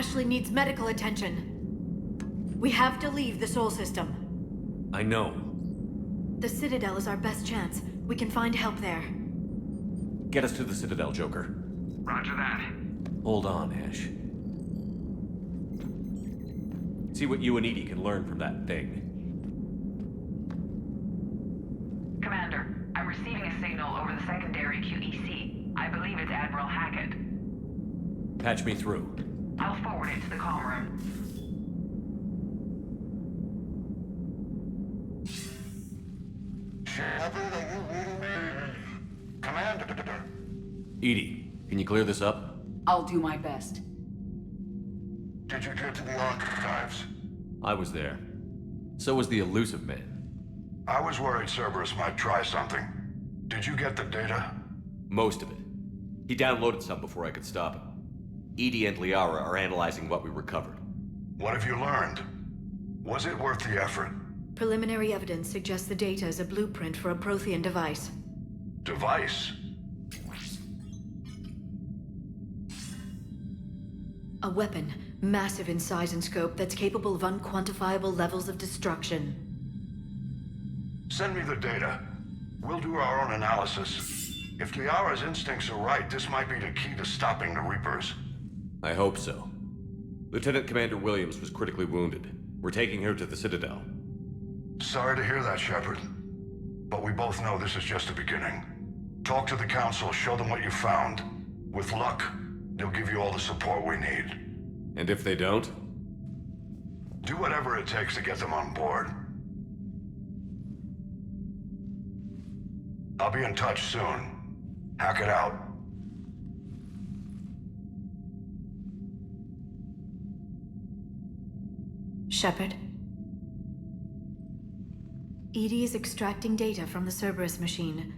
Ashley needs medical attention. We have to leave the Sol system. I know. The Citadel is our best chance. We can find help there. Get us to the Citadel, Joker. Roger that. Hold on, Ash. See what you and Edie can learn from that thing. Commander, I'm receiving a signal over the secondary QEC. I believe it's Admiral Hackett. Patch me through. I'll forward it to the comm room. Shepard, are you reading me? Commander. Edie, can you clear this up? I'll do my best. Did you get to the archives? I was there. So was the elusive man. I was worried Cerberus might try something. Did you get the data? Most of it. He downloaded some before I could stop him. Edie and Liara are analyzing what we recovered. What have you learned? Was it worth the effort? Preliminary evidence suggests the data is a blueprint for a Prothean device. Device? A weapon, massive in size and scope, that's capable of unquantifiable levels of destruction. Send me the data. We'll do our own analysis. If Liara's instincts are right, this might be the key to stopping the Reapers. I hope so. Lieutenant Commander Williams was critically wounded. We're taking her to the Citadel. Sorry to hear that, Shepard. But we both know this is just the beginning. Talk to the Council, show them what you found. With luck, they'll give you all the support we need. And if they don't? Do whatever it takes to get them on board. I'll be in touch soon. Hack it out. Shepard? Edie is extracting data from the Cerberus machine.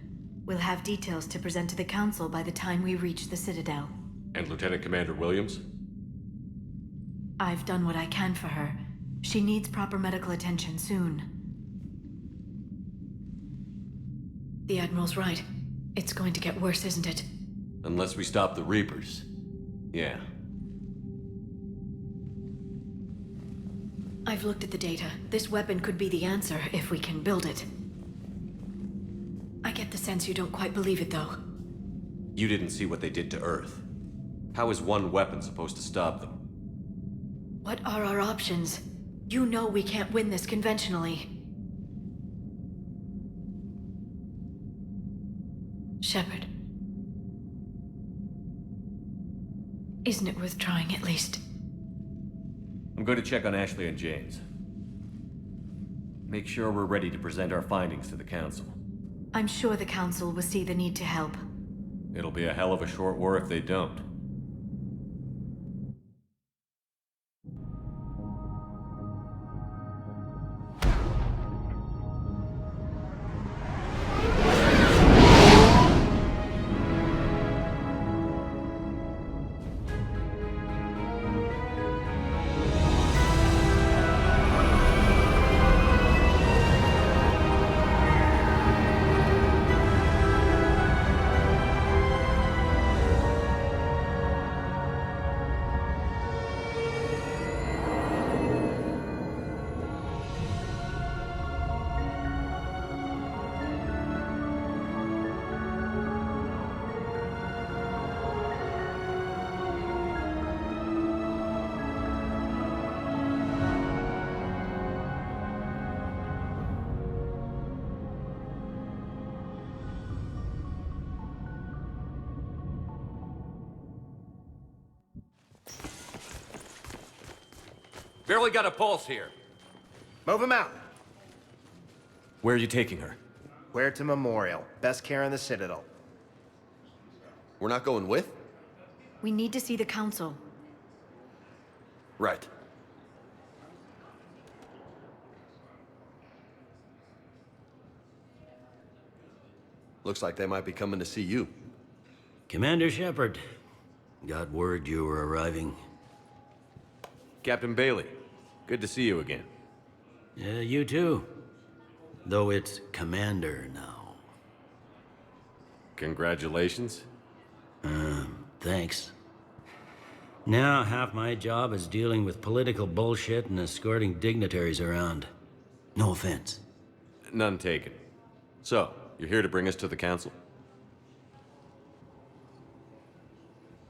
We'll have details to present to the Council by the time we reach the Citadel. And Lieutenant Commander Williams? I've done what I can for her. She needs proper medical attention soon. The Admiral's right. It's going to get worse, isn't it? Unless we stop the Reapers. Yeah. I've looked at the data. This weapon could be the answer if we can build it. I get the sense you don't quite believe it, though. You didn't see what they did to Earth. How is one weapon supposed to stop them? What are our options? You know we can't win this conventionally. Shepard. Isn't it worth trying at least? I'm going to check on Ashley and James. Make sure we're ready to present our findings to the Council. I'm sure the Council will see the need to help. It'll be a hell of a short war if they don't. Barely got a pulse here. Move him out. Where are you taking her? Where to Memorial. Best care in the Citadel. We're not going with? We need to see the Council. Right. Looks like they might be coming to see you. Commander Shepard, got word you were arriving. Captain Bailey, good to see you again. Yeah, you too. Though it's Commander now. Congratulations. Thanks. Now half my job is dealing with political bullshit and escorting dignitaries around. No offense. None taken. So, you're here to bring us to the council?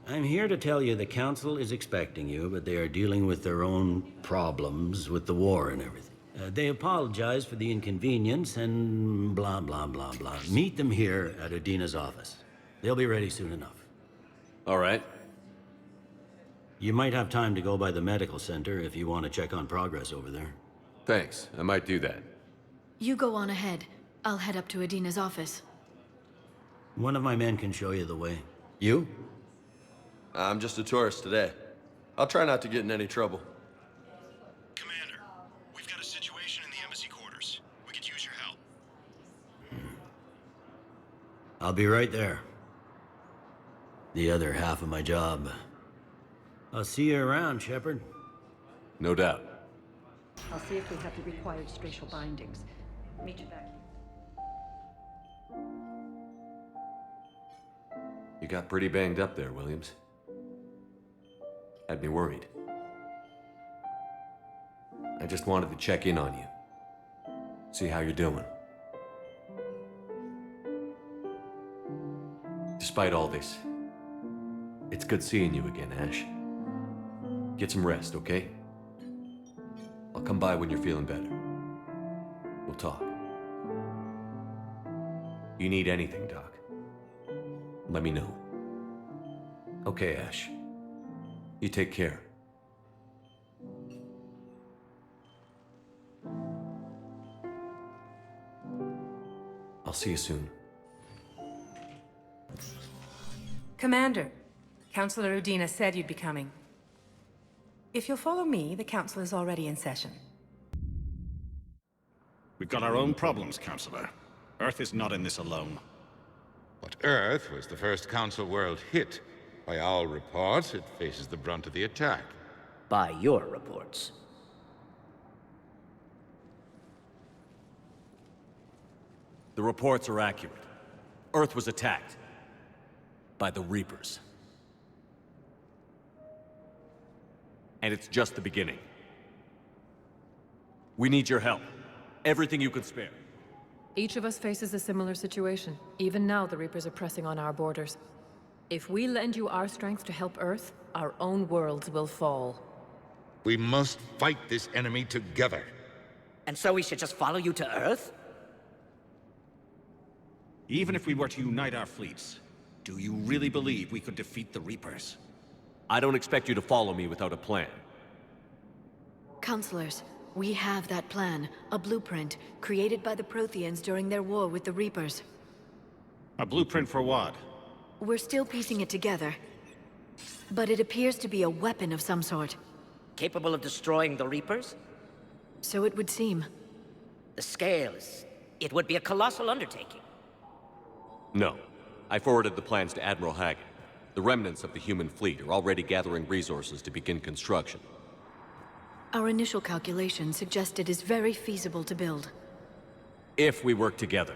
I'm here to tell you the council is expecting you, but they are dealing with their own problems with the war and everything. They apologize for the inconvenience and blah, blah, blah, blah. Meet them here at Udina's office. They'll be ready soon enough. All right. You might have time to go by the medical center if you want to check on progress over there. Thanks. I might do that. You go on ahead. I'll head up to Adina's office. One of my men can show you the way. You? I'm just a tourist today. I'll try not to get in any trouble. Commander, we've got a situation in the embassy quarters. We could use your help. I'll be right there. The other half of my job. I'll see you around, Shepard. No doubt. I'll see if we have the required spatial bindings. Meet you back. You got pretty banged up there, Williams. Had me worried. I just wanted to check in on you. See how you're doing. Despite all this, it's good seeing you again, Ash. Get some rest, okay? I'll come by when you're feeling better. We'll talk. You need anything, Doc, let me know. Okay, Ash. You take care. I'll see you soon. Commander, Councillor Udina said you'd be coming. If you'll follow me, the council is already in session. We've got our own problems, Counselor. Earth is not in this alone. But Earth was the first Council world hit. By all reports, it faces the brunt of the attack. By your reports. The reports are accurate. Earth was attacked. By the Reapers. And it's just the beginning. We need your help. Everything you can spare. Each of us faces a similar situation. Even now, the Reapers are pressing on our borders. If we lend you our strength to help Earth, our own worlds will fall. We must fight this enemy together. And so we should just follow you to Earth? Even if we were to unite our fleets, do you really believe we could defeat the Reapers? I don't expect you to follow me without a plan. Counselors, we have that plan. A blueprint, created by the Protheans during their war with the Reapers. A blueprint for what? We're still piecing it together. But it appears to be a weapon of some sort. Capable of destroying the Reapers? So it would seem. The scale is... it would be a colossal undertaking. No. I forwarded the plans to Admiral Hagen. The remnants of the human fleet are already gathering resources to begin construction. Our initial calculations suggest it is very feasible to build. If we work together.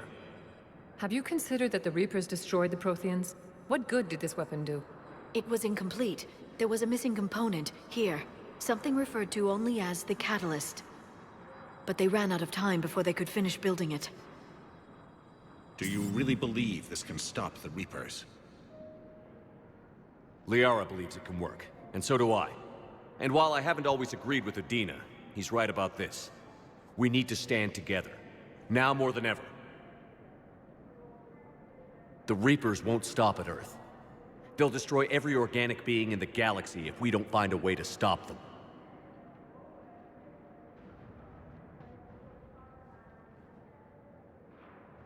Have you considered that the Reapers destroyed the Protheans? What good did this weapon do? It was incomplete. There was a missing component, here. Something referred to only as the catalyst. But they ran out of time before they could finish building it. Do you really believe this can stop the Reapers? Liara believes it can work, and so do I. And while I haven't always agreed with Udina, he's right about this. We need to stand together. Now more than ever. The Reapers won't stop at Earth. They'll destroy every organic being in the galaxy if we don't find a way to stop them.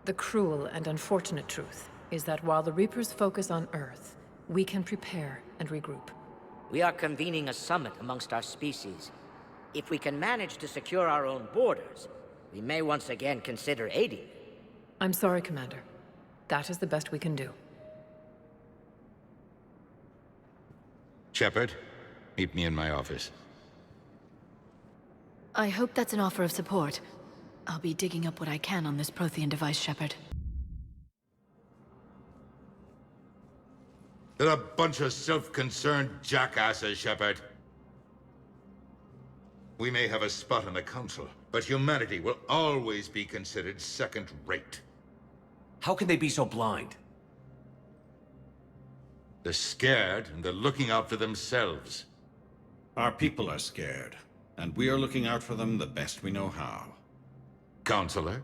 The cruel and unfortunate truth is that while the Reapers focus on Earth, we can prepare and regroup. We are convening a summit amongst our species. If we can manage to secure our own borders, we may once again consider aiding. I'm sorry, Commander. That is the best we can do. Shepard, meet me in my office. I hope that's an offer of support. I'll be digging up what I can on this Prothean device, Shepard. They're a bunch of self-concerned jackasses, Shepard. We may have a spot on the Council, but humanity will always be considered second-rate. How can they be so blind? They're scared, and they're looking out for themselves. Our people are scared, and we are looking out for them the best we know how. Counselor?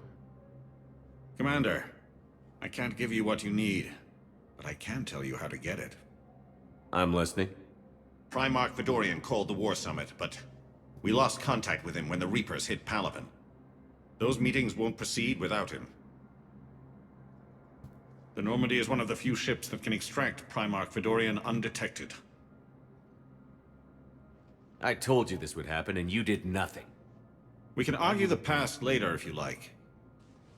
Commander, I can't give you what you need, but I can tell you how to get it. I'm listening. Primarch Fedorian called the War Summit, but we lost contact with him when the Reapers hit Palaven. Those meetings won't proceed without him. The Normandy is one of the few ships that can extract Primarch Fedorian undetected. I told you this would happen, and you did nothing. We can argue the past later if you like.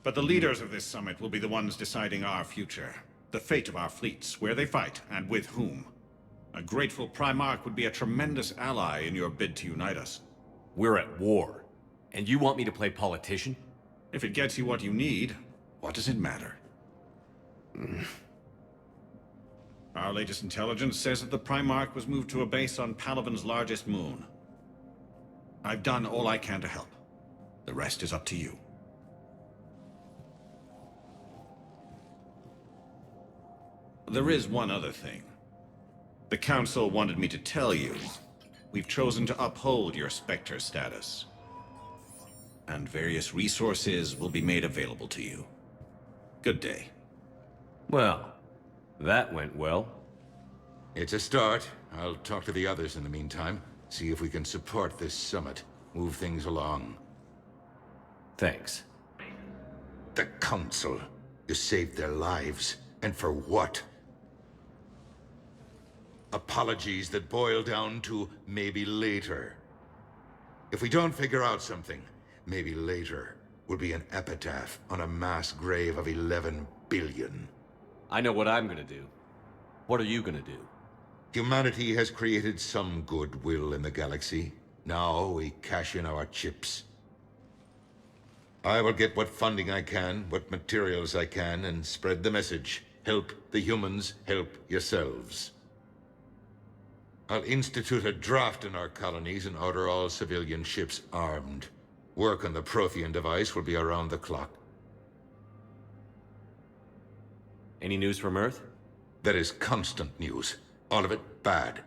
But the leaders of this summit will be the ones deciding our future. The fate of our fleets, where they fight, and with whom. A grateful Primarch would be a tremendous ally in your bid to unite us. We're at war, and you want me to play politician? If it gets you what you need, what does it matter? Our latest intelligence says that the Primarch was moved to a base on Palaven's largest moon. I've done all I can to help. The rest is up to you. There is one other thing. The Council wanted me to tell you. We've chosen to uphold your Spectre status. And various resources will be made available to you. Good day. Well, that went well. It's a start. I'll talk to the others in the meantime. See if we can support this summit. Move things along. Thanks. The Council. You saved their lives. And for what? Apologies that boil down to maybe later. If we don't figure out something, maybe later will be an epitaph on a mass grave of 11 billion. I know what I'm gonna do. What are you gonna do? Humanity has created some goodwill in the galaxy. Now we cash in our chips. I will get what funding I can, what materials I can, and spread the message. Help the humans, help yourselves. I'll institute a draft in our colonies and order all civilian ships armed. Work on the Prothean device will be around the clock. Any news from Earth? There is constant news. All of it bad.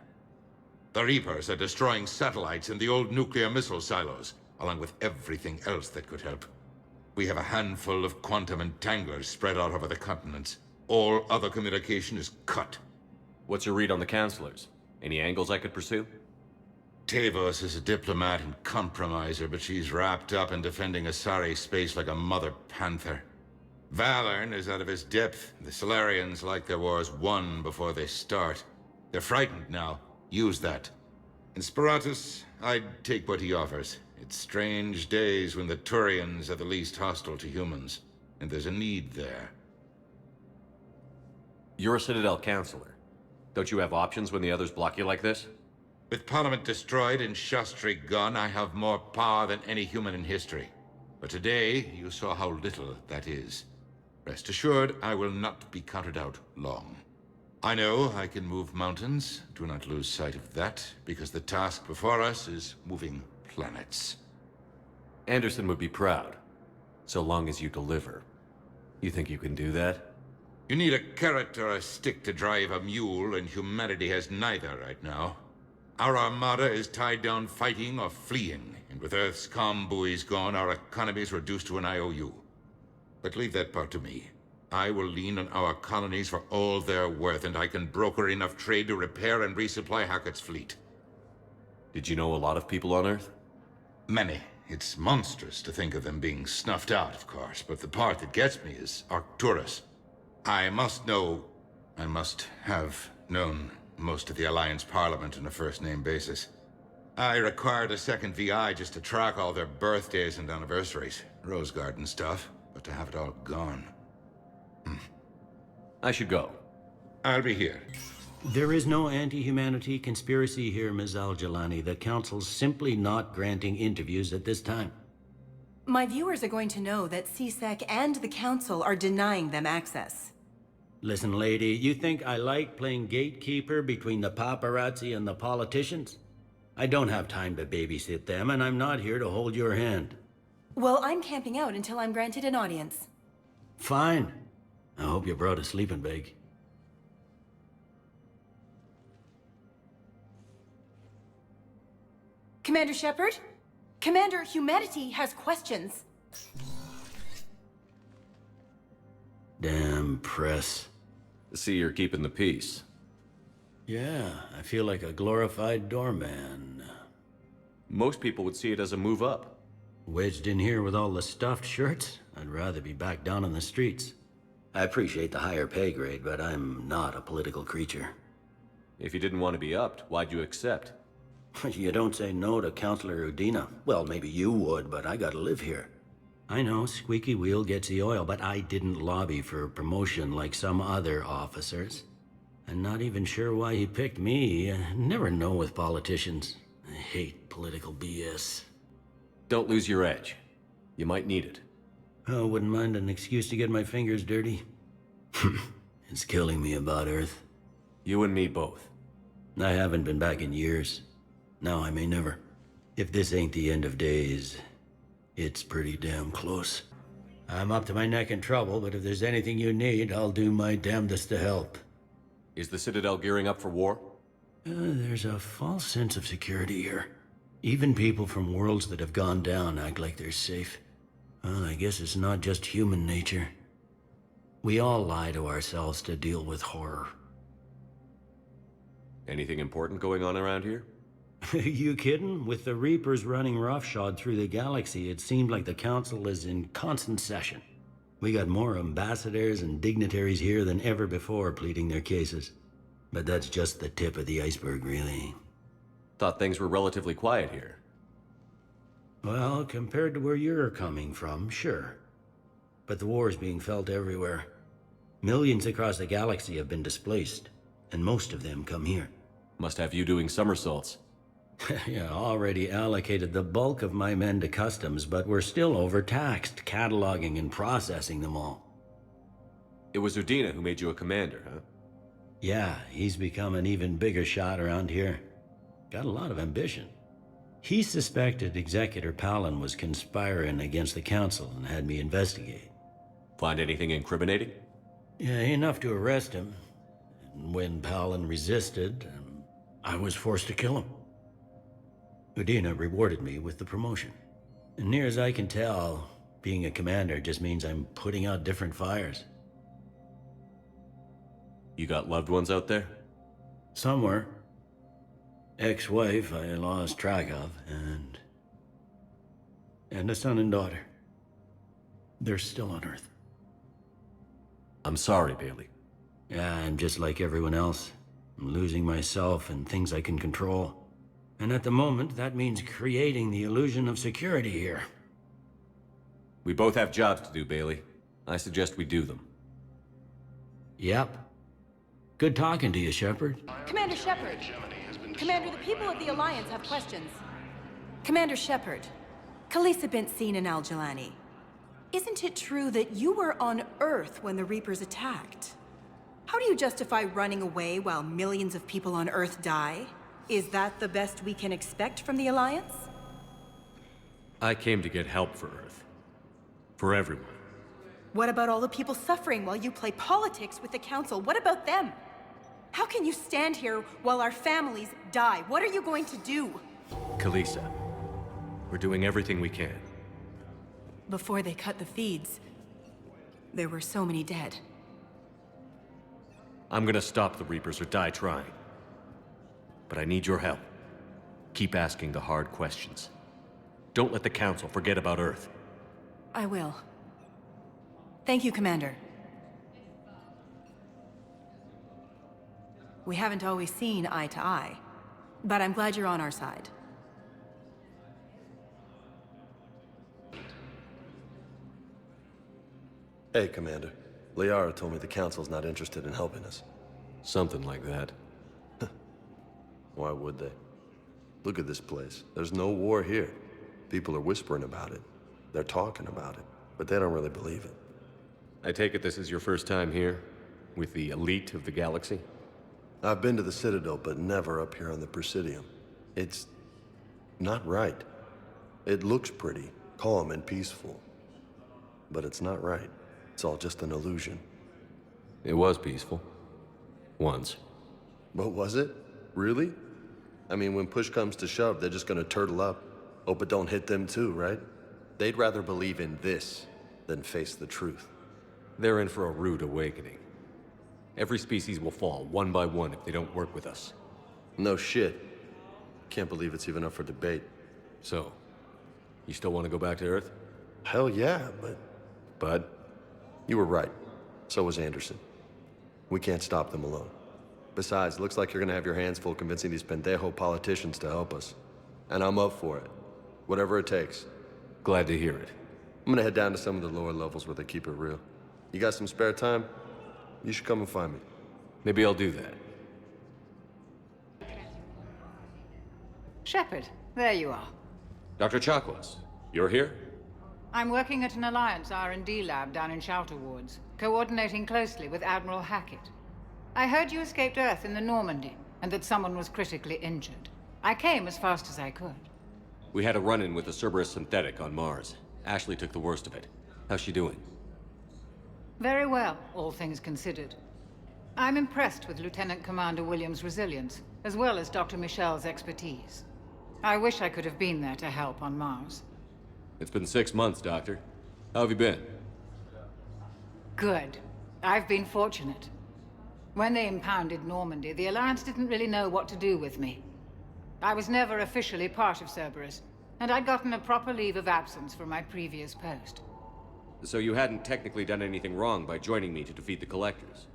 The Reapers are destroying satellites and the old nuclear missile silos, along with everything else that could help. We have a handful of quantum entanglers spread out over the continents. All other communication is cut. What's your read on the counselors? Any angles I could pursue? Tavos is a diplomat and compromiser, but she's wrapped up in defending Asari space like a mother panther. Valorn is out of his depth. The Solarians like their wars won before they start. They're frightened now. Use that. In Sparatus, I'd take what he offers. It's strange days when the Turians are the least hostile to humans, and there's a need there. You're a Citadel counselor. Don't you have options when the others block you like this? With Parliament destroyed and Shastri gone, I have more power than any human in history. But today, you saw how little that is. Rest assured, I will not be counted out long. I know I can move mountains. Do not lose sight of that, because the task before us is moving planets. Anderson would be proud, so long as you deliver. You think you can do that? You need a carrot or a stick to drive a mule, and humanity has neither right now. Our armada is tied down fighting or fleeing, and with Earth's comm buoys gone, our economy is reduced to an IOU. But leave that part to me. I will lean on our colonies for all they're worth, and I can broker enough trade to repair and resupply Hackett's fleet. Did you know a lot of people on Earth? Many. It's monstrous to think of them being snuffed out, of course, but the part that gets me is Arcturus. I must have known most of the Alliance Parliament on a first-name basis. I required a second VI just to track all their birthdays and anniversaries. Rose Garden stuff, but to have it all gone. I should go. I'll be here. There is no anti-humanity conspiracy here, Ms. Al-Jalani. The Council's simply not granting interviews at this time. My viewers are going to know that CSEC and the Council are denying them access. Listen, lady, you think I like playing gatekeeper between the paparazzi and the politicians? I don't have time to babysit them, and I'm not here to hold your hand. Well, I'm camping out until I'm granted an audience. Fine. I hope you brought a sleeping bag. Commander Shepard? Commander, humanity has questions. Damn press. See, you're keeping the peace. Yeah, I feel like a glorified doorman. Most people would see it as a move up. Wedged in here with all the stuffed shirts? I'd rather be back down on the streets. I appreciate the higher pay grade, but I'm not a political creature. If you didn't want to be upped, why'd you accept? You don't say no to Counselor Udina. Well, maybe you would, but I gotta live here. I know, squeaky wheel gets the oil, but I didn't lobby for promotion like some other officers. I'm not even sure why he picked me. I never know with politicians. I hate political BS. Don't lose your edge. You might need it. Oh, wouldn't mind an excuse to get my fingers dirty. It's killing me about Earth. You and me both. I haven't been back in years. Now I may never. If this ain't the end of days, it's pretty damn close. I'm up to my neck in trouble, but if there's anything you need, I'll do my damnedest to help. Is the Citadel gearing up for war? There's a false sense of security here. Even people from worlds that have gone down act like they're safe. Well, I guess it's not just human nature. We all lie to ourselves to deal with horror. Anything important going on around here? You kidding? With the Reapers running roughshod through the galaxy, it seemed like the Council is in constant session. We got more ambassadors and dignitaries here than ever before pleading their cases. But that's just the tip of the iceberg, really. Thought things were relatively quiet here. Well, compared to where you're coming from, sure. But the war's being felt everywhere. Millions across the galaxy have been displaced, and most of them come here. Must have you doing somersaults. Yeah, already allocated the bulk of my men to customs, but we're still overtaxed, cataloging and processing them all. It was Udina who made you a commander, huh? Yeah, he's become an even bigger shot around here. Got a lot of ambition. He suspected Executor Palin was conspiring against the Council and had me investigate. Find anything incriminating? Yeah, enough to arrest him. And when Palin resisted, I was forced to kill him. Udina rewarded me with the promotion. And near as I can tell, being a commander just means I'm putting out different fires. You got loved ones out there? Somewhere. Ex-wife I lost track of, and a son and daughter. They're still on Earth. I'm sorry, Bailey. Yeah, I'm just like everyone else. I'm losing myself and things I can control. And at the moment, that means creating the illusion of security here. We both have jobs to do, Bailey. I suggest we do them. Yep. Good talking to you, Shepard. Commander Shepard. Commander, the people of the Alliance have questions. Commander Shepard, Khaleesa bint Seen and Al-Jalani. Isn't it true that you were on Earth when the Reapers attacked? How do you justify running away while millions of people on Earth die? Is that the best we can expect from the Alliance? I came to get help for Earth. For everyone. What about all the people suffering while you play politics with the Council? What about them? How can you stand here while our families die? What are you going to do? Khaleesa, we're doing everything we can. Before they cut the feeds, there were so many dead. I'm gonna stop the Reapers or die trying. But I need your help. Keep asking the hard questions. Don't let the Council forget about Earth. I will. Thank you, Commander. We haven't always seen eye to eye, but I'm glad you're on our side. Hey, Commander. Liara told me the Council's not interested in helping us. Something like that. Why would they? Look at this place. There's no war here. People are whispering about it. They're talking about it, but they don't really believe it. I take it this is your first time here? With the elite of the galaxy? I've been to the Citadel, but never up here on the Presidium. It's not right. It looks pretty, calm and peaceful. But it's not right. It's all just an illusion. It was peaceful. Once. But was it? Really? I mean, when push comes to shove, they're just gonna turtle up. Hope it don't hit them too, right? They'd rather believe in this than face the truth. They're in for a rude awakening. Every species will fall, one by one, if they don't work with us. No shit. Can't believe it's even up for debate. So, you still want to go back to Earth? Hell yeah, but... Bud? You were right. So was Anderson. We can't stop them alone. Besides, looks like you're gonna have your hands full convincing these pendejo politicians to help us. And I'm up for it. Whatever it takes. Glad to hear it. I'm gonna head down to some of the lower levels where they keep it real. You got some spare time? You should come and find me. Maybe I'll do that. Shepard, there you are. Dr. Chakwas, you're here? I'm working at an Alliance R&D lab down in Shelter Wards, coordinating closely with Admiral Hackett. I heard you escaped Earth in the Normandy, and that someone was critically injured. I came as fast as I could. We had a run-in with a Cerberus synthetic on Mars. Ashley took the worst of it. How's she doing? Very well, all things considered. I'm impressed with Lieutenant Commander Williams' resilience, as well as Dr. Michel's expertise. I wish I could have been there to help on Mars. It's been 6 months, Doctor. How have you been? Good. I've been fortunate. When they impounded Normandy, the Alliance didn't really know what to do with me. I was never officially part of Cerberus, and I'd gotten a proper leave of absence from my previous post. So you hadn't technically done anything wrong by joining me to defeat the Collectors?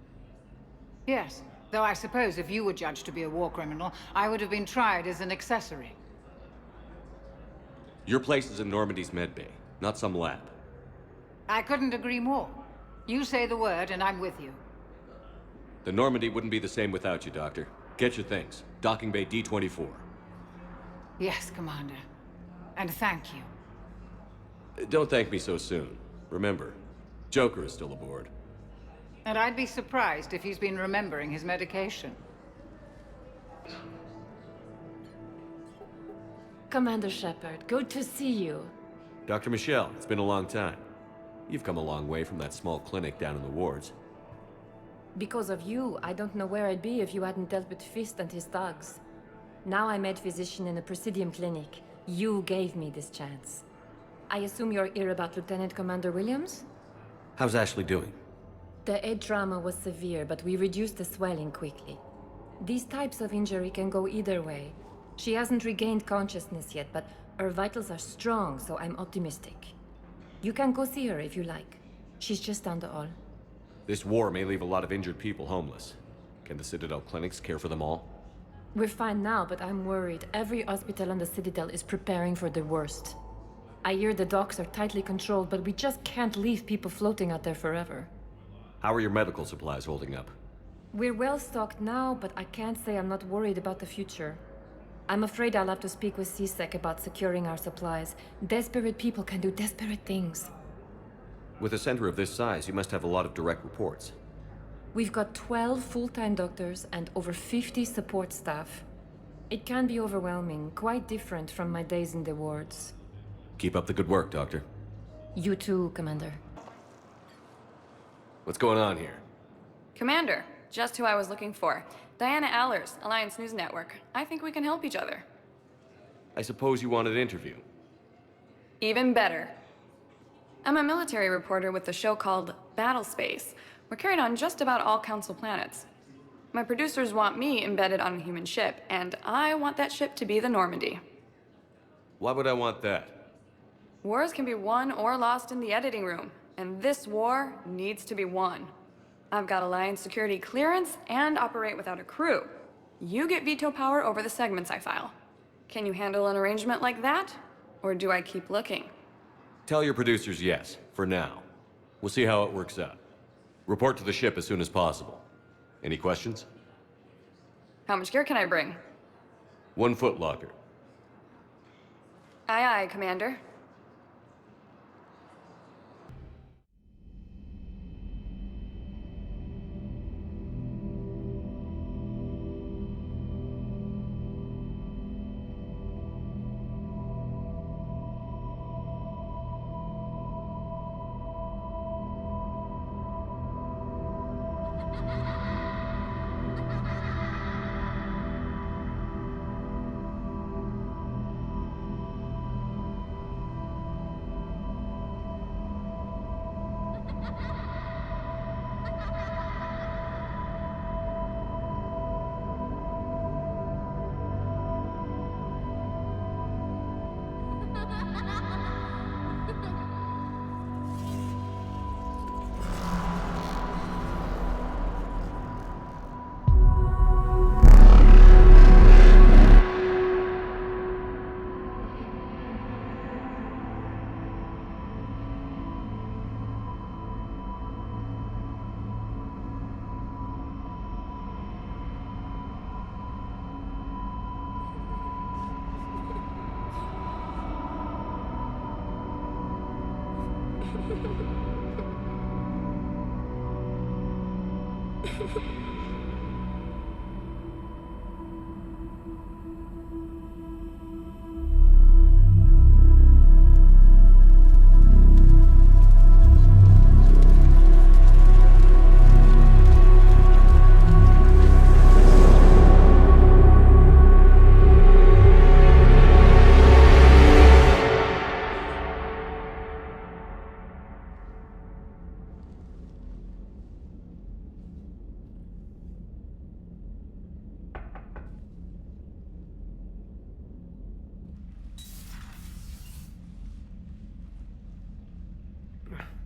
Yes, though I suppose if you were judged to be a war criminal, I would have been tried as an accessory. Your place is in Normandy's medbay, not some lab. I couldn't agree more. You say the word, and I'm with you. The Normandy wouldn't be the same without you, Doctor. Get your things. Docking Bay D-24. Yes, Commander. And thank you. Don't thank me so soon. Remember, Joker is still aboard. And I'd be surprised if he's been remembering his medication. Commander Shepard, good to see you. Dr. Michel, it's been a long time. You've come a long way from that small clinic down in the wards. Because of you, I don't know where I'd be if you hadn't dealt with Fist and his thugs. Now I'm head physician in a Presidium clinic. You gave me this chance. I assume you're here about Lieutenant Commander Williams? How's Ashley doing? The head trauma was severe, but we reduced the swelling quickly. These types of injury can go either way. She hasn't regained consciousness yet, but her vitals are strong, so I'm optimistic. You can go see her if you like. She's just down the hall. This war may leave a lot of injured people homeless. Can the Citadel clinics care for them all? We're fine now, but I'm worried. Every hospital on the Citadel is preparing for the worst. I hear the docks are tightly controlled, but we just can't leave people floating out there forever. How are your medical supplies holding up? We're well stocked now, but I can't say I'm not worried about the future. I'm afraid I'll have to speak with CSEC about securing our supplies. Desperate people can do desperate things. With a center of this size, you must have a lot of direct reports. We've got 12 full-time doctors and over 50 support staff. It can be overwhelming, quite different from my days in the wards. Keep up the good work, Doctor. You too, Commander. What's going on here? Commander, just who I was looking for. Diana Allers, Alliance News Network. I think we can help each other. I suppose you want an interview. Even better. I'm a military reporter with a show called Battle Space. We're carried on just about all Council planets. My producers want me embedded on a human ship, and I want that ship to be the Normandy. Why would I want that? Wars can be won or lost in the editing room, and this war needs to be won. I've got Alliance security clearance and operate without a crew. You get veto power over the segments I file. Can you handle an arrangement like that? Or do I keep looking? Tell your producers yes, for now. We'll see how it works out. Report to the ship as soon as possible. Any questions? How much gear can I bring? 1 foot locker. Aye, aye, Commander.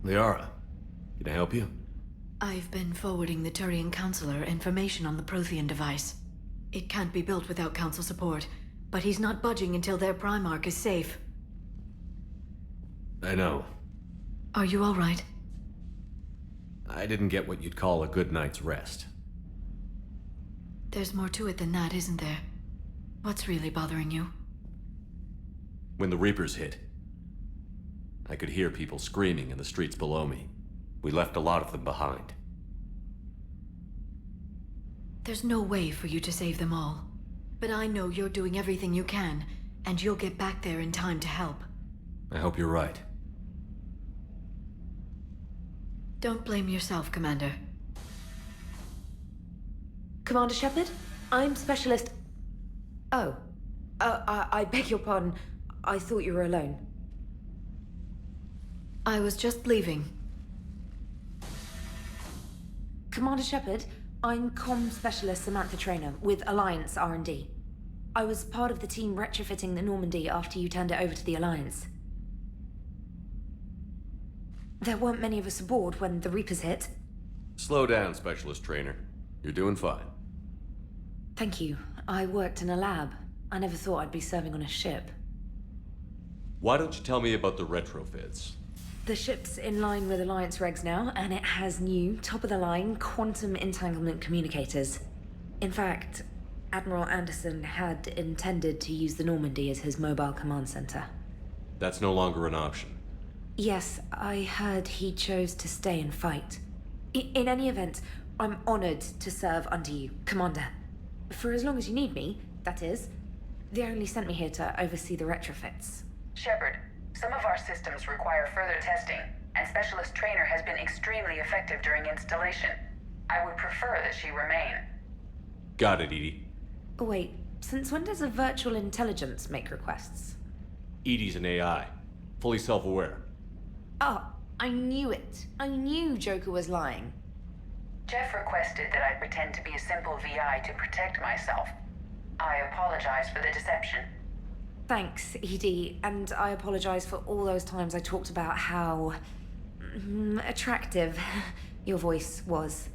Liara, can I help you? I've been forwarding the Turian Counselor information on the Prothean device. It can't be built without Council support, but he's not budging until their Primarch is safe. I know. Are you all right? I didn't get what you'd call a good night's rest. There's more to it than that, isn't there? What's really bothering you? When the Reapers hit, I could hear people screaming in the streets below me. We left a lot of them behind. There's no way for you to save them all. But I know you're doing everything you can, and you'll get back there in time to help. I hope you're right. Don't blame yourself, Commander. Commander Shepard? I'm Specialist... Oh. I beg your pardon. I thought you were alone. I was just leaving. Commander Shepard, I'm Comm Specialist Samantha Traynor with Alliance R&D. I was part of the team retrofitting the Normandy after you turned it over to the Alliance. There weren't many of us aboard when the Reapers hit. Slow down, Specialist Trainer. You're doing fine. Thank you. I worked in a lab. I never thought I'd be serving on a ship. Why don't you tell me about the retrofits? The ship's in line with Alliance regs now, and it has new, top-of-the-line, quantum entanglement communicators. In fact, Admiral Anderson had intended to use the Normandy as his mobile command center. That's no longer an option. Yes, I heard he chose to stay and fight. In any event, I'm honored to serve under you, Commander. For as long as you need me, that is. They only sent me here to oversee the retrofits. Shepard, some of our systems require further testing, and Specialist Trainer has been extremely effective during installation. I would prefer that she remain. Got it, Edie. Oh, wait, since when does a virtual intelligence make requests? Edie's an AI. Fully self-aware. Oh, I knew it. I knew Joker was lying. Jeff requested that I pretend to be a simple VI to protect myself. I apologize for the deception. Thanks, Edie, and I apologize for all those times I talked about how... attractive your voice was.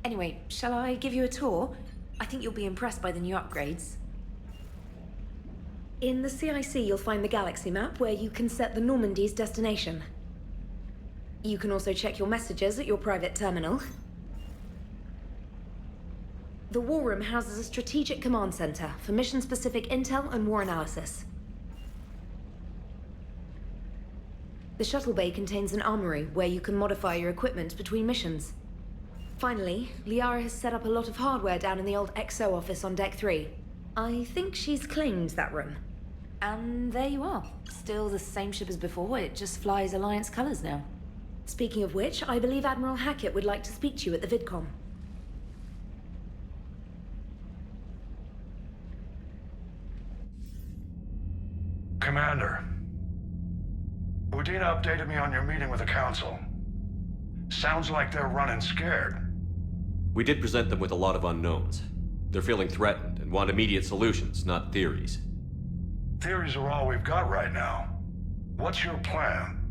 Anyway, shall I give you a tour? I think you'll be impressed by the new upgrades. In the CIC, you'll find the galaxy map where you can set the Normandy's destination. You can also check your messages at your private terminal. The War Room houses a strategic command center for mission-specific intel and war analysis. The shuttle bay contains an armory where you can modify your equipment between missions. Finally, Liara has set up a lot of hardware down in the old XO office on Deck 3. I think she's claimed that room. And there you are. Still the same ship as before, it just flies Alliance colors now. Speaking of which, I believe Admiral Hackett would like to speak to you at the VidCom. Commander, Udina updated me on your meeting with the Council. Sounds like they're running scared. We did present them with a lot of unknowns. They're feeling threatened and want immediate solutions, not theories. Theories are all we've got right now. What's your plan?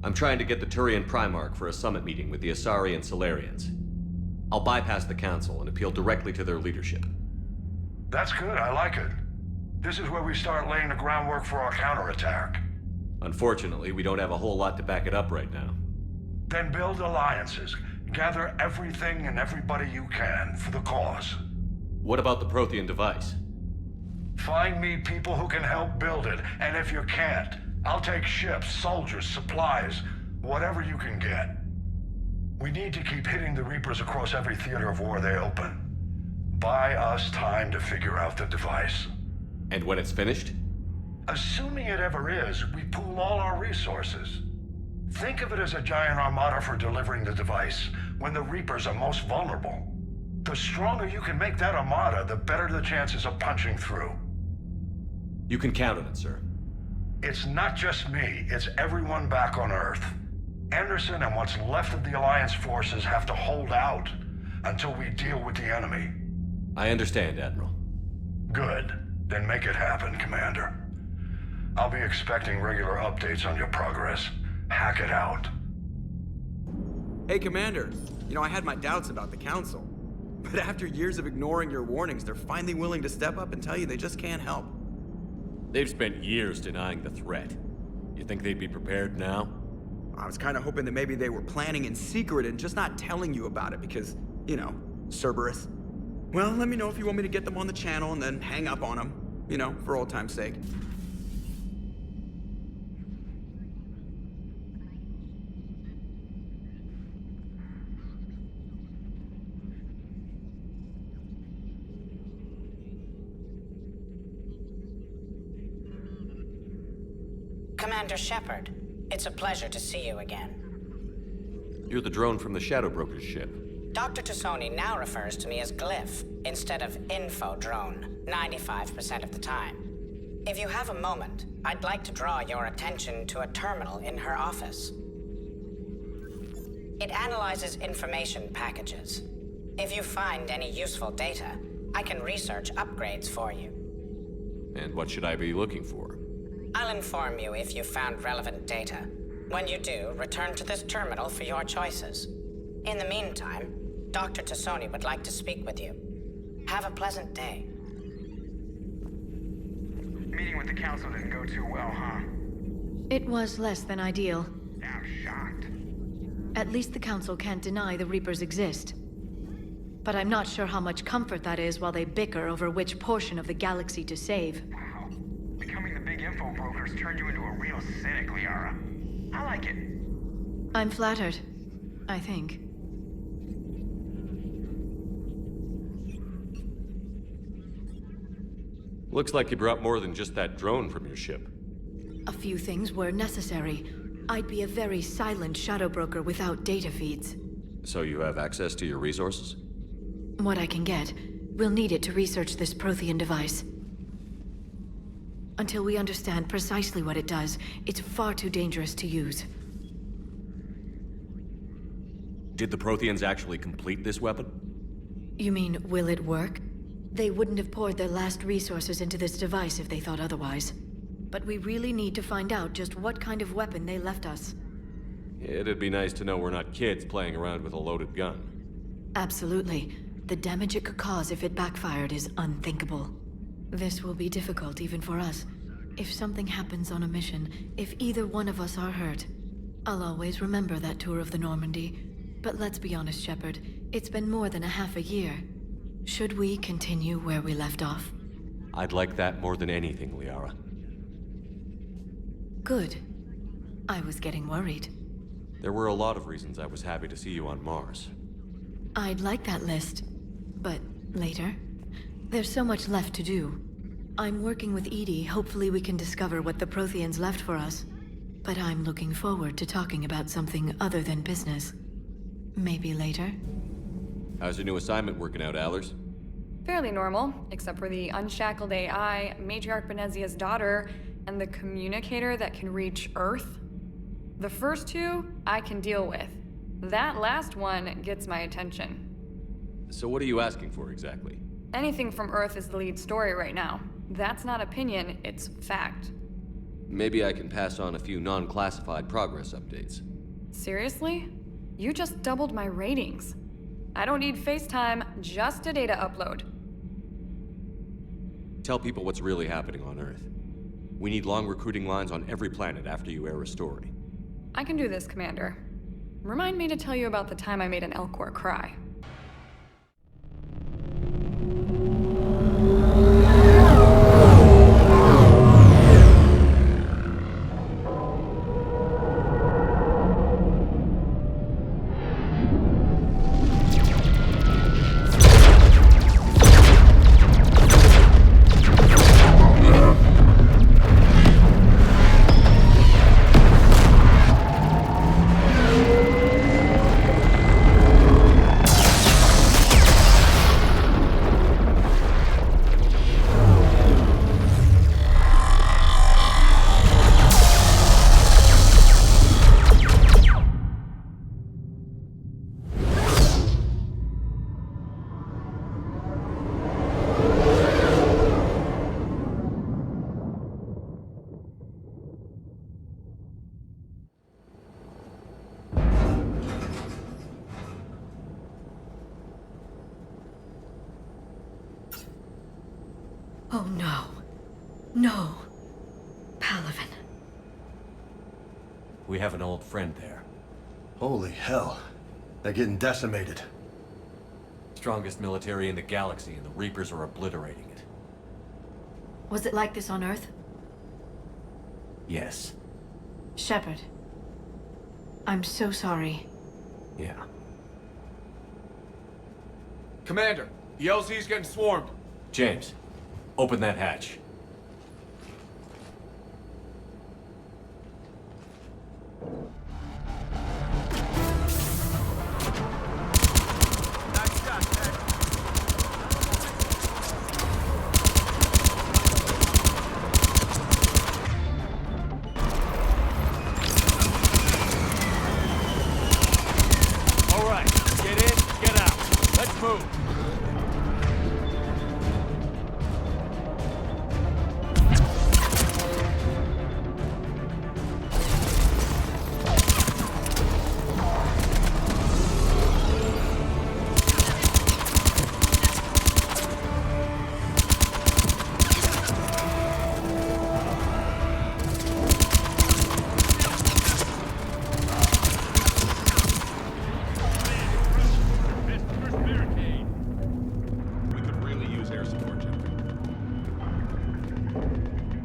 I'm trying to get the Turian Primarch for a summit meeting with the Asari and Solarians. I'll bypass the Council and appeal directly to their leadership. That's good, I like it. This is where we start laying the groundwork for our counterattack. Unfortunately, we don't have a whole lot to back it up right now. Then build alliances. Gather everything and everybody you can for the cause. What about the Prothean device? Find me people who can help build it, and if you can't, I'll take ships, soldiers, supplies, Whatever you can get. We need to keep hitting the Reapers across every theater of war they open. Buy us time to figure out the device. And when it's finished? Assuming it ever is, we pool all our resources. Think of it as a giant armada for delivering the device when the Reapers are most vulnerable. The stronger you can make that armada, the better the chances of punching through. You can count on it, sir. It's not just me, it's everyone back on Earth. Anderson and what's left of the Alliance forces have to hold out until we deal with the enemy. I understand, Admiral. Good. Then make it happen, Commander. I'll be expecting regular updates on your progress. Hack it out. Hey, Commander. You know, I had my doubts about the Council. But after years of ignoring your warnings, they're finally willing to step up and tell you they just can't help. They've spent years denying the threat. You think they'd be prepared now? I was kind of hoping that maybe they were planning in secret and just not telling you about it because, you know, Cerberus. Well, let me know if you want me to get them on the channel and then hang up on them. You know, for old time's sake. Commander Shepard, it's a pleasure to see you again. You're the drone from the Shadow Broker's ship. Dr. Tassoni now refers to me as Glyph instead of Info Drone, 95% of the time. If you have a moment, I'd like to draw your attention to a terminal in her office. It analyzes information packages. If you find any useful data, I can research upgrades for you. And what should I be looking for? I'll inform you if you've found relevant data. When you do, return to this terminal for your choices. In the meantime, Dr. Tassoni would like to speak with you. Have a pleasant day. Meeting with the Council didn't go too well, huh? It was less than ideal. I'm shocked. At least the Council can't deny the Reapers exist. But I'm not sure how much comfort that is while they bicker over which portion of the galaxy to save. Wow. Becoming the big info brokers turned you into a real cynic, Liara. I like it. I'm flattered, I think. Looks like you brought more than just that drone from your ship. A few things were necessary. I'd be a very silent shadow broker without data feeds. So you have access to your resources? What I can get. We'll need it to research this Prothean device. Until we understand precisely what it does, it's far too dangerous to use. Did the Protheans actually complete this weapon? You mean, will it work? They wouldn't have poured their last resources into this device if they thought otherwise. But we really need to find out just what kind of weapon they left us. It'd be nice to know we're not kids playing around with a loaded gun. Absolutely. The damage it could cause if it backfired is unthinkable. This will be difficult even for us. If something happens on a mission, if either one of us are hurt, I'll always remember that tour of the Normandy. But let's be honest, Shepard. It's been more than a half a year. Should we continue where we left off? I'd like that more than anything, Liara. Good. I was getting worried. There were a lot of reasons I was happy to see you on Mars. I'd like that list. But later? There's so much left to do. I'm working with Edie. Hopefully we can discover what the Protheans left for us. But I'm looking forward to talking about something other than business. Maybe later? How's your new assignment working out, Allers? Fairly normal, except for the unshackled AI, Matriarch Benezia's daughter, and the communicator that can reach Earth. The first two, I can deal with. That last one gets my attention. So what are you asking for exactly? Anything from Earth is the lead story right now. That's not opinion, it's fact. Maybe I can pass on a few non-classified progress updates. Seriously? You just doubled my ratings. I don't need FaceTime, just a data upload. Tell people what's really happening on Earth. We need long recruiting lines on every planet after you air a story. I can do this, Commander. Remind me to tell you about the time I made an Elcor cry. Oh no. No. Palaven. We have an old friend there. Holy hell. They're getting decimated. Strongest military in the galaxy, and the Reapers are obliterating it. Was it like this on Earth? Yes. Shepard. I'm so sorry. Yeah. Commander, the LZ's getting swarmed. James, open that hatch.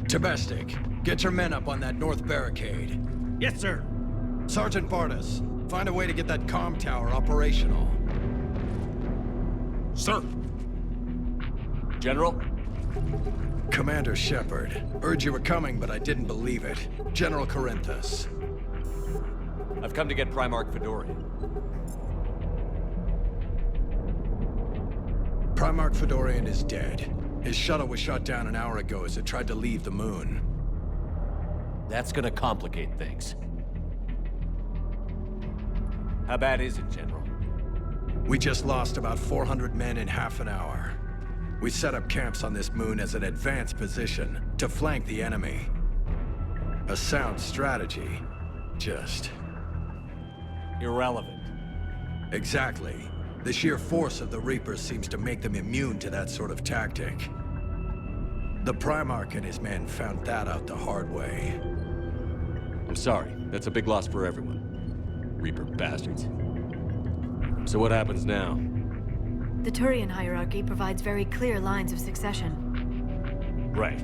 Domestic, get your men up on that north barricade. Yes, sir. Sergeant Bartas, find a way to get that comm tower operational. Sir. General? Commander Shepard. Heard you were coming, but I didn't believe it. General Corinthus. I've come to get Primarch Fedorian. Primarch Fedorian is dead. His shuttle was shot down an hour ago as it tried to leave the moon. That's gonna complicate things. How bad is it, General? We just lost about 400 men in half an hour. We set up camps on this moon as an advanced position to flank the enemy. A sound strategy. Just... irrelevant. Exactly. The sheer force of the Reapers seems to make them immune to that sort of tactic. The Primarch and his men found that out the hard way. I'm sorry. That's a big loss for everyone. Reaper bastards. So what happens now? The Turian hierarchy provides very clear lines of succession. Right.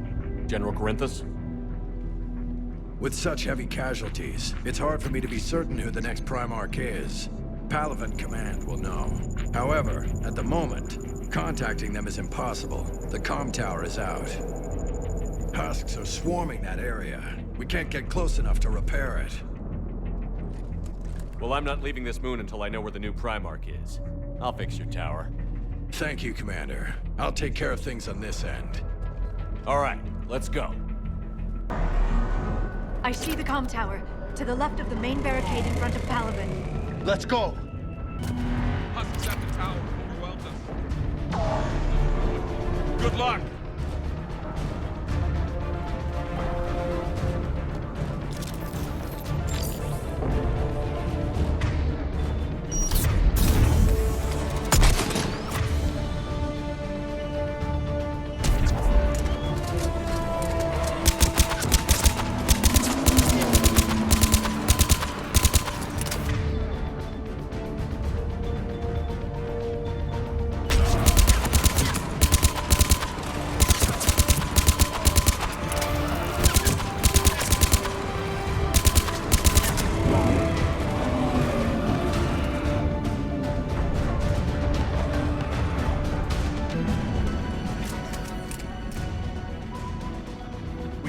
General Corinthus? With such heavy casualties, it's hard for me to be certain who the next Primarch is. Palaven Command will know. However, at the moment, contacting them is impossible. The comm tower is out. Husks are swarming that area. We can't get close enough to repair it. Well, I'm not leaving this moon until I know where the new Primarch is. I'll fix your tower. Thank you, Commander. I'll take care of things on this end. All right, let's go. I see the comm tower, to the left of the main barricade in front of Palaven. Let's go! Husks at the tower. Overwhelmed us. Good luck!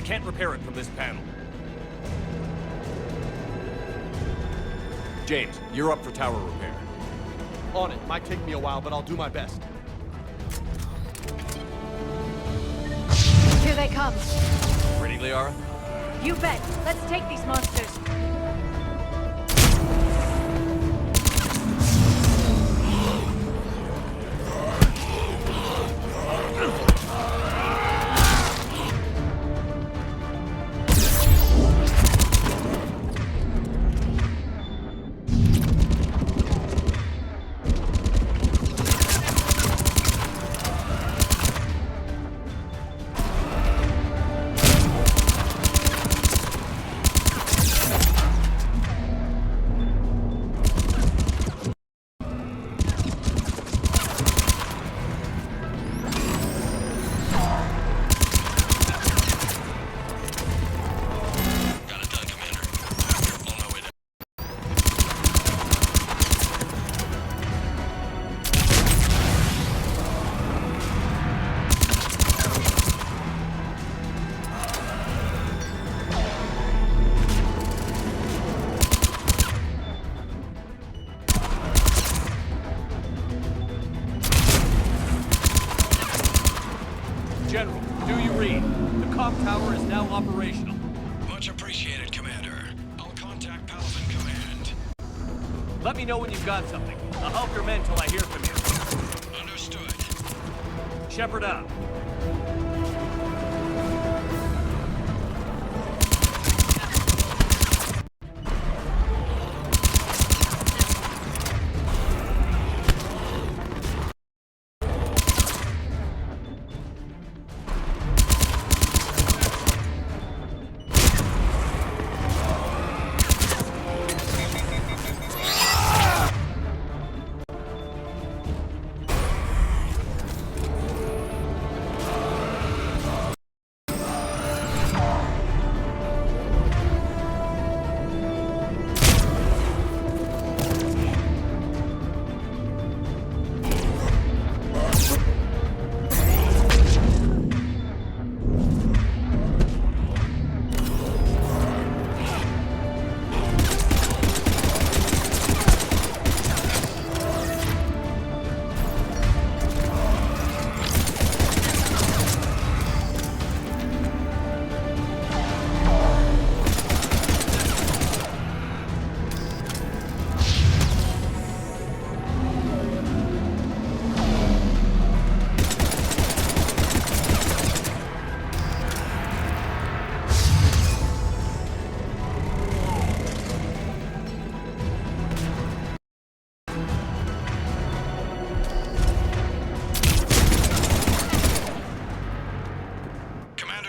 Can't repair it from this panel. James, you're up for tower repair. On it. Might take me a while, but I'll do my best. Here they come. Ready, Liara? You bet. Let's take these monsters. General, do you read? The comm tower is now operational. Much appreciated, Commander. I'll contact Paladin Command. Let me know when you've got something. I'll help your men till I hear from you. Understood. Shepard out.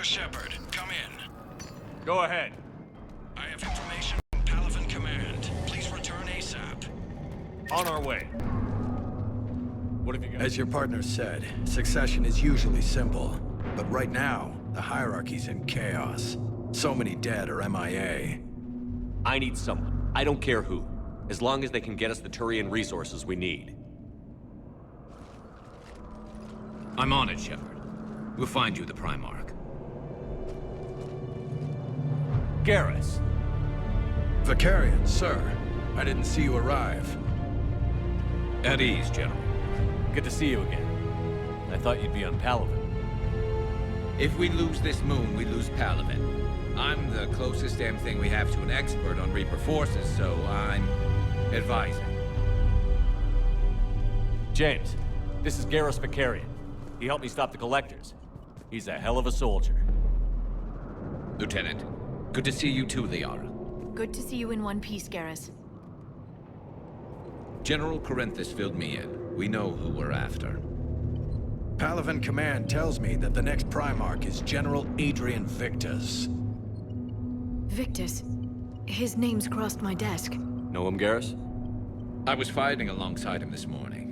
Shepard, come in. Go ahead. I have information from Paladin Command. Please return ASAP. On our way. What have you got? As your partner said, succession is usually simple. But right now, the hierarchy's in chaos. So many dead or MIA. I need someone. I don't care who. As long as they can get us the Turian resources we need. I'm on it, Shepard. We'll find you the Primarch. Garrus. Vicarian, sir. I didn't see you arrive. At ease, General. Good to see you again. I thought you'd be on Palaven. If we lose this moon, we lose Palaven. I'm the closest damn thing we have to an expert on Reaper forces, so I'm advising. James, this is Garrus Vicarian. He helped me stop the Collectors. He's a hell of a soldier. Lieutenant, good to see you too, Liara. Good to see you in one piece, Garrus. General Corinthus filled me in. We know who we're after. Palaven Command tells me that the next Primarch is General Adrian Victus. Victus? His name's crossed my desk. Know him, Garrus? I was fighting alongside him this morning.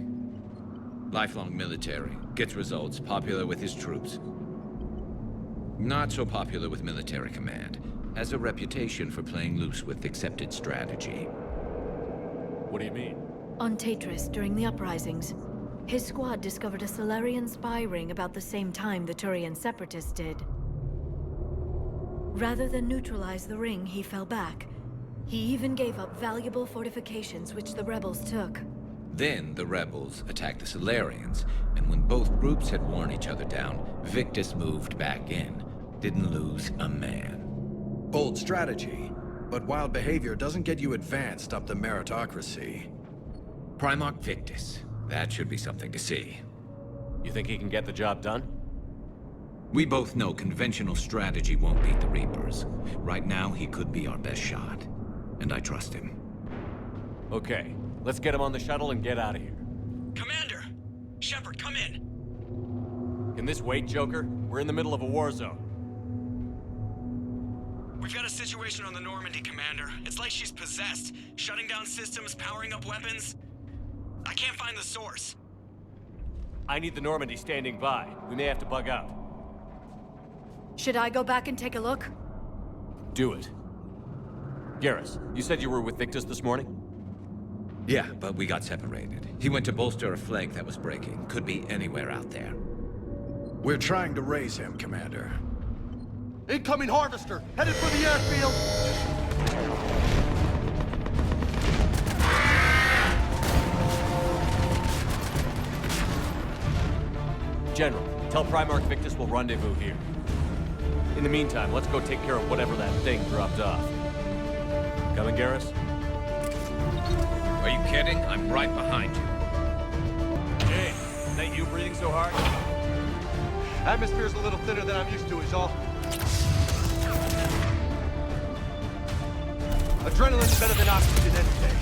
Lifelong military, gets results, popular with his troops. Not so popular with military command. Has a reputation for playing loose with accepted strategy. What do you mean? On Tatris, during the uprisings, his squad discovered a Solarian spy ring about the same time the Turian Separatists did. Rather than neutralize the ring, he fell back. He even gave up valuable fortifications which the rebels took. Then the rebels attacked the Solarians, and when both groups had worn each other down, Victus moved back in. Didn't lose a man. Bold strategy, but wild behavior doesn't get you advanced up the meritocracy. Primarch Victus. That should be something to see. You think he can get the job done? We both know conventional strategy won't beat the Reapers. Right now, he could be our best shot. And I trust him. Okay, let's get him on the shuttle and get out of here. Commander! Shepard, come in! Can this wait, Joker? We're in the middle of a war zone. We've got a situation on the Normandy, Commander. It's like she's possessed. Shutting down systems, powering up weapons. I can't find the source. I need the Normandy standing by. We may have to bug out. Should I go back and take a look? Do it. Garrus, you said you were with Victus this morning? Yeah, but we got separated. He went to bolster a flank that was breaking. Could be anywhere out there. We're trying to raise him, Commander. Incoming Harvester! Headed for the airfield! General, Tell Primarch Victus we'll rendezvous here. In the meantime, let's go take care of whatever that thing dropped off. Coming, Garrus? Are you kidding? I'm right behind you. Hey, is that you breathing so hard? Atmosphere's a little thinner than I'm used to, is all. Adrenaline's better than oxygen any day.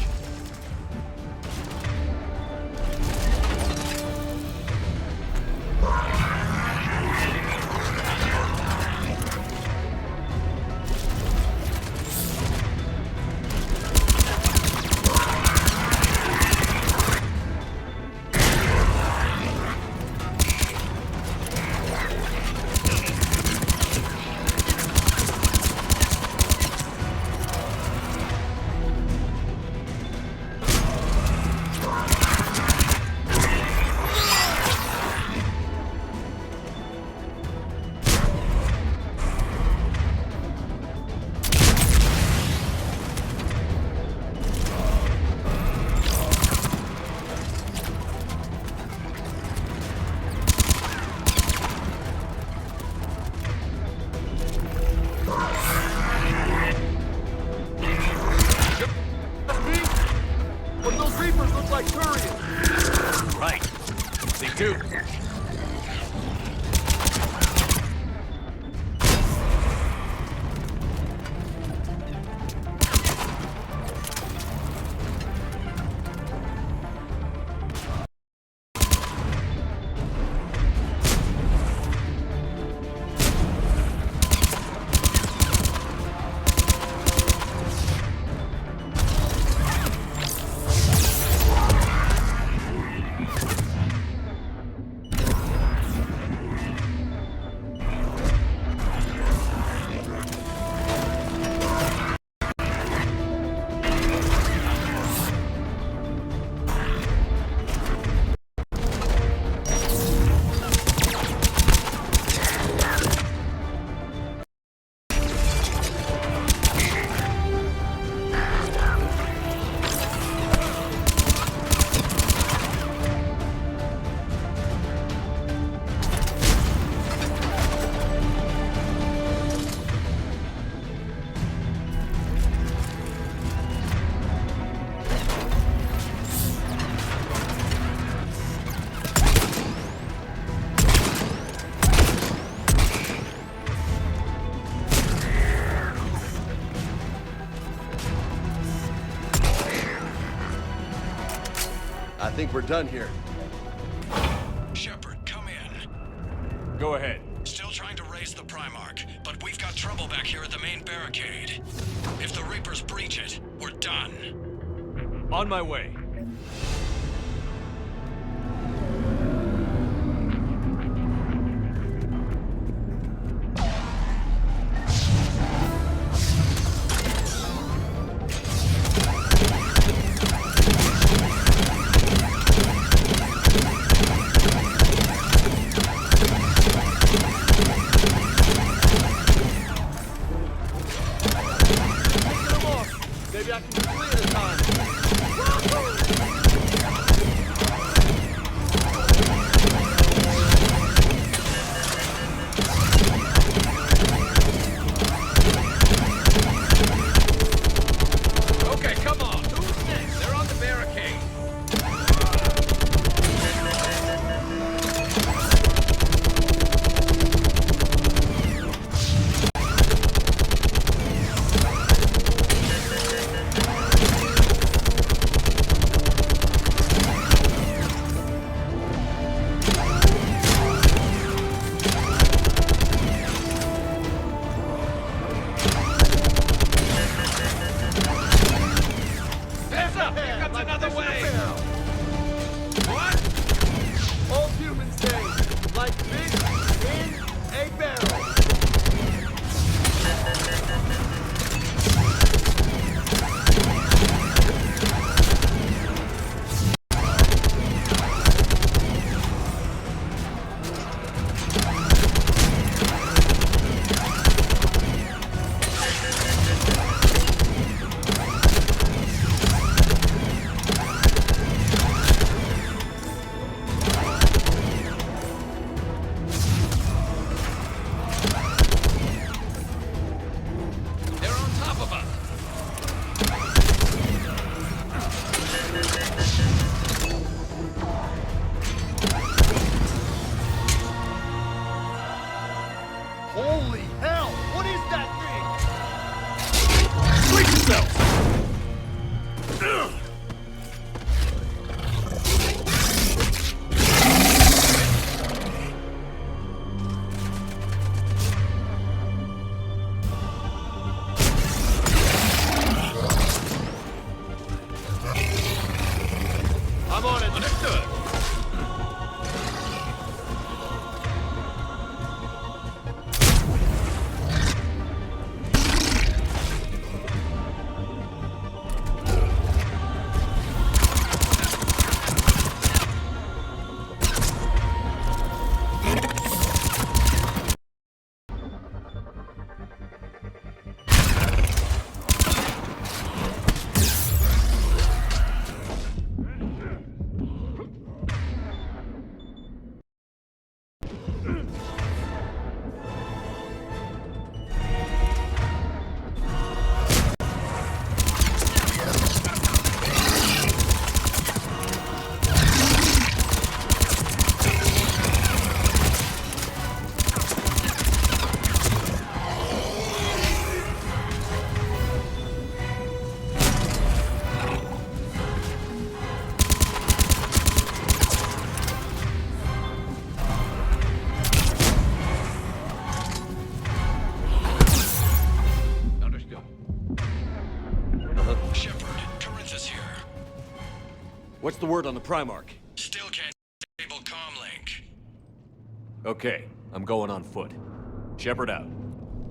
I think we're done here. Shepard, come in. Go ahead. Still trying to raise the Primarch, but we've got trouble back here at the main barricade. If the Reapers breach it, we're done. On my way. Maybe I can do 3 at a time. What's the word on the Primarch? Still can't disable comlink. Okay, I'm going on foot. Shepard out.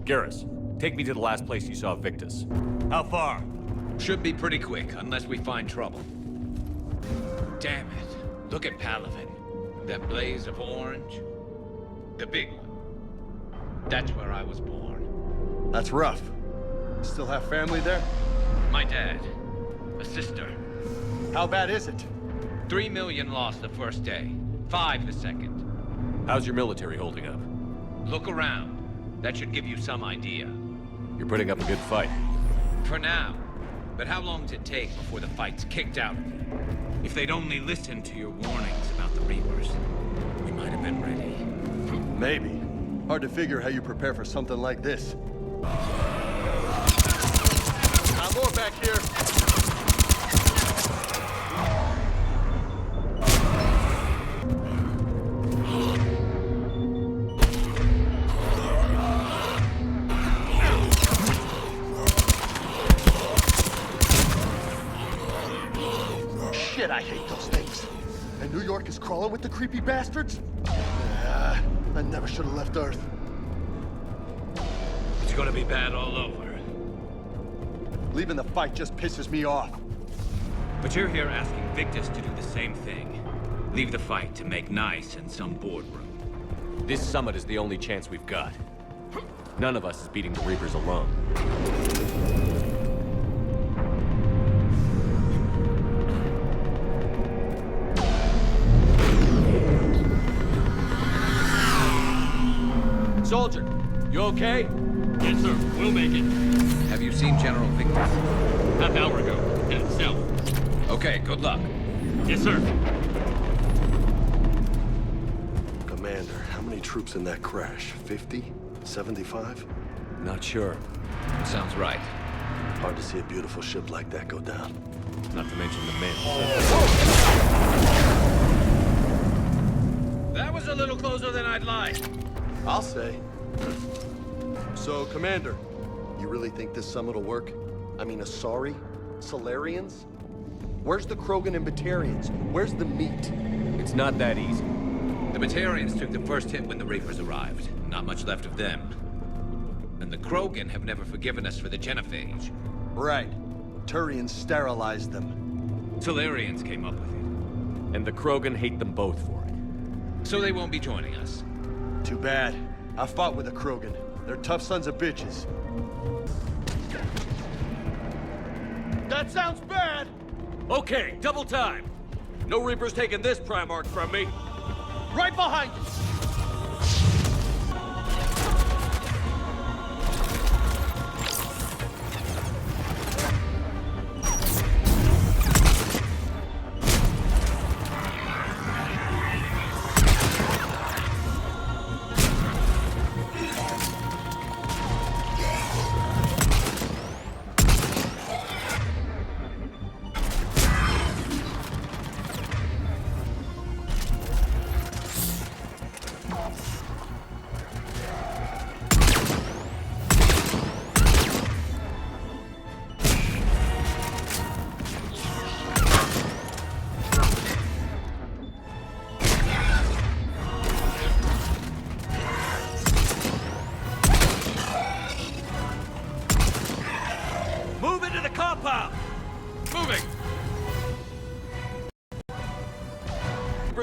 Garrus, take me to the last place you saw Victus. How far? Should be pretty quick, unless we find trouble. Damn it. Look at Palaven. That blaze of orange. The big one. That's where I was born. That's rough. Still have family there? My dad. A sister. How bad is it? 3 million lost the first day. 5 the second. How's your military holding up? Look around. That should give you some idea. You're putting up a good fight. For now. But how long does it take before the fight's kicked out of you? If they'd only listened to your warnings about the Reapers, we might have been ready. Maybe. Hard to figure how you prepare for something like this. More back here. Shit, I hate those things. And New York is crawling with the creepy bastards? I never should have left Earth. It's gonna be bad all over. Leaving the fight just pisses me off. But you're here asking Victus to do the same thing. Leave the fight to make nice in some boardroom. This summit is the only chance we've got. None of us is beating the Reapers alone. Soldier, you okay? Yes, sir. We'll make it. Have you seen General Victus? Half hour ago. Headed south. Okay, good luck. Yes, sir. Commander, how many troops in that crash? 50? 75? Not sure. Sounds right. Hard to see a beautiful ship like that go down. Not to mention the men. That was a little closer than I'd like. I'll say. So, Commander, you really think this summit will work? I mean, Asari? Solarians? Where's the Krogan and Batarians? Where's the meat? It's not that easy. The Batarians took the first hit when the Reapers arrived. Not much left of them. And the Krogan have never forgiven us for the genophage. Right. Turians sterilized them. Solarians came up with it. And the Krogan hate them both for it. So they won't be joining us. Too bad. I fought with the Krogan. They're tough sons of bitches. That sounds bad! Okay, double time! No Reapers taking this Primarch from me! Right behind you!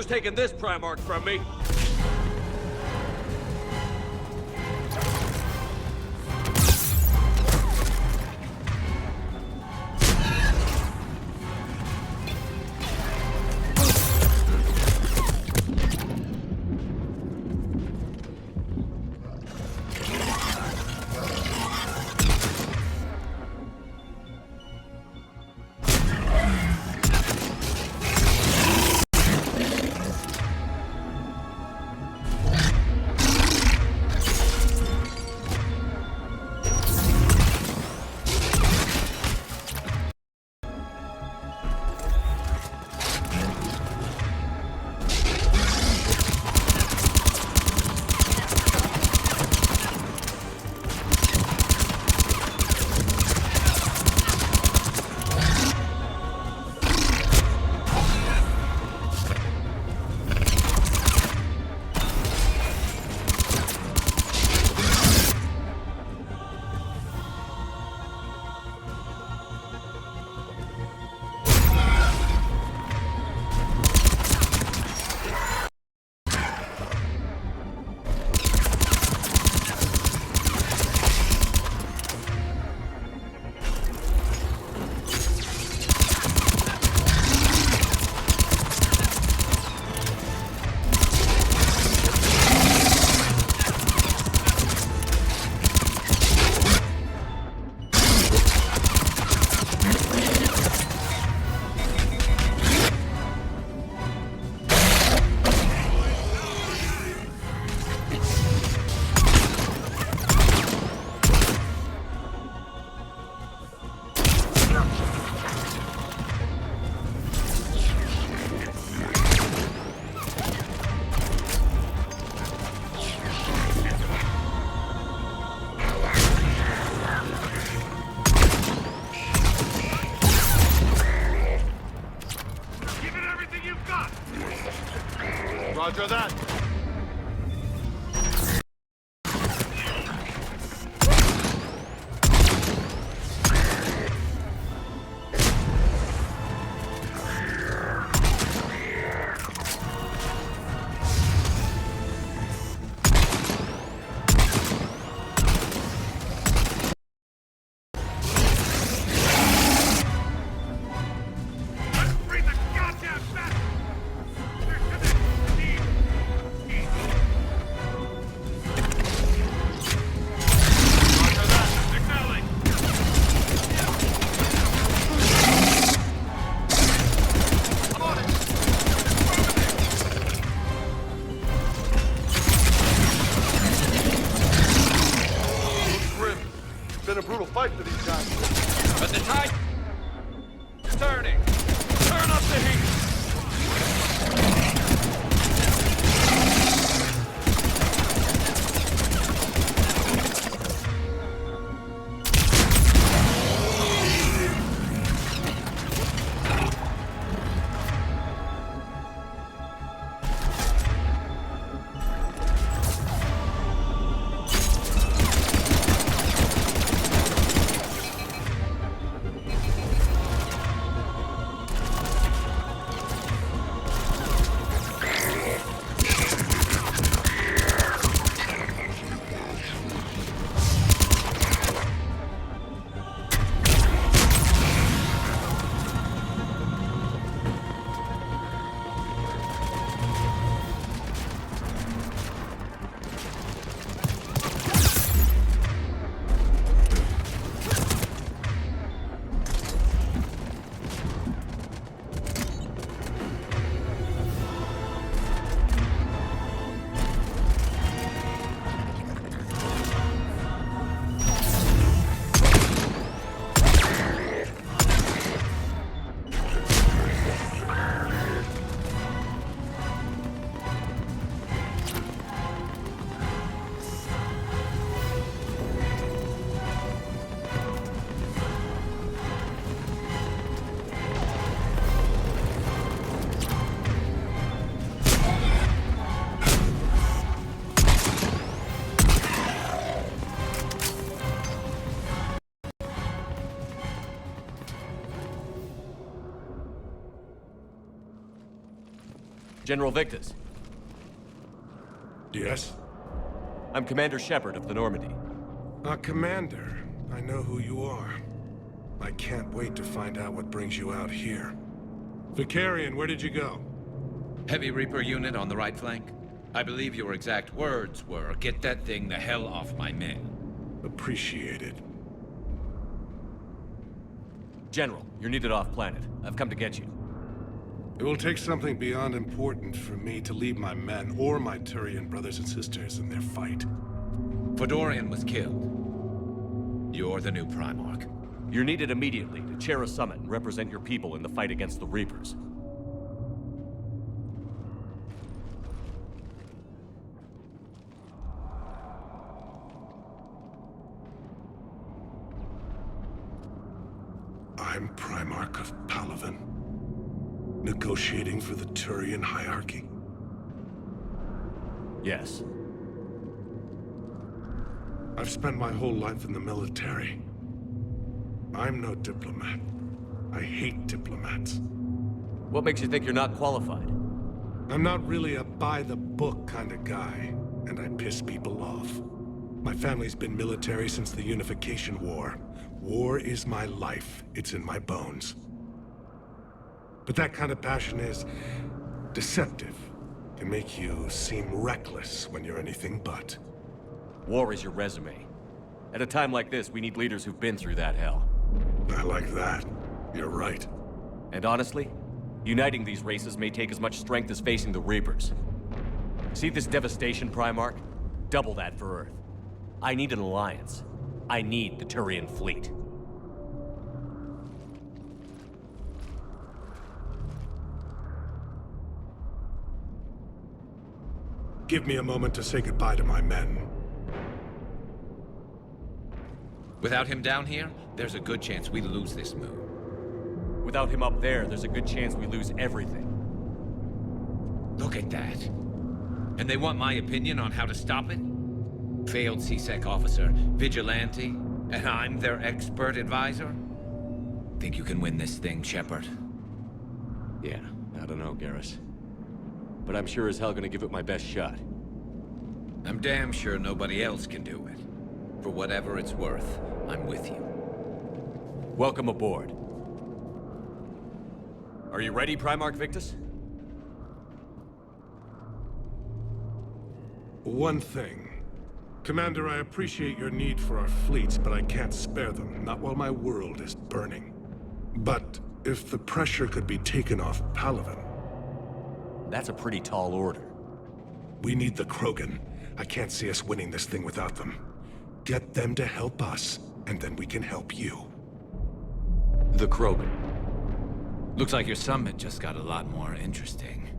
Taking this Primarch from me. shot! Roger that. Been a brutal fight for these guys. But the tide is turning. Turn up the heat. General Victus. Yes? I'm Commander Shepard of the Normandy. Commander. I know who you are. I can't wait to find out what brings you out here. Vicarian, where did you go? Heavy Reaper unit on the right flank. I believe your exact words were, "Get that thing the hell off my men." Appreciated. General, you're needed off-planet. I've come to get you. It will take something beyond important for me to leave my men or my Turian brothers and sisters in their fight. Fedorian was killed. You're the new Primarch. You're needed immediately to chair a summit and represent your people in the fight against the Reapers. I'm Primarch of Palaven. Negotiating for the Turian hierarchy? Yes. I've spent my whole life in the military. I'm no diplomat. I hate diplomats. What makes you think you're not qualified? I'm not really a by-the-book kind of guy, and I piss people off. My family's been military since the Unification War. War is my life. It's in my bones. But that kind of passion is deceptive. Can make you seem reckless when you're anything but. War is your resume. At a time like this, we need leaders who've been through that hell. I like that. You're right. And honestly, uniting these races may take as much strength as facing the Reapers. See this devastation, Primarch? Double that for Earth. I need an alliance. I need the Turian fleet. Give me a moment to say goodbye to my men. Without him down here, there's a good chance we lose this moon. Without him up there, there's a good chance we lose everything. Look at that. And they want my opinion on how to stop it? Failed C-Sec officer, vigilante, and I'm their expert advisor? Think you can win this thing, Shepard? Yeah, I don't know, Garrus. But I'm sure as hell gonna give it my best shot. I'm damn sure nobody else can do it. For whatever it's worth, I'm with you. Welcome aboard. Are you ready, Primarch Victus? One thing. Commander, I appreciate your need for our fleets, but I can't spare them, not while my world is burning. But if the pressure could be taken off Palaven... That's a pretty tall order. We need the Krogan. I can't see us winning this thing without them. Get them to help us, and then we can help you. The Krogan. Looks like your summit just got a lot more interesting.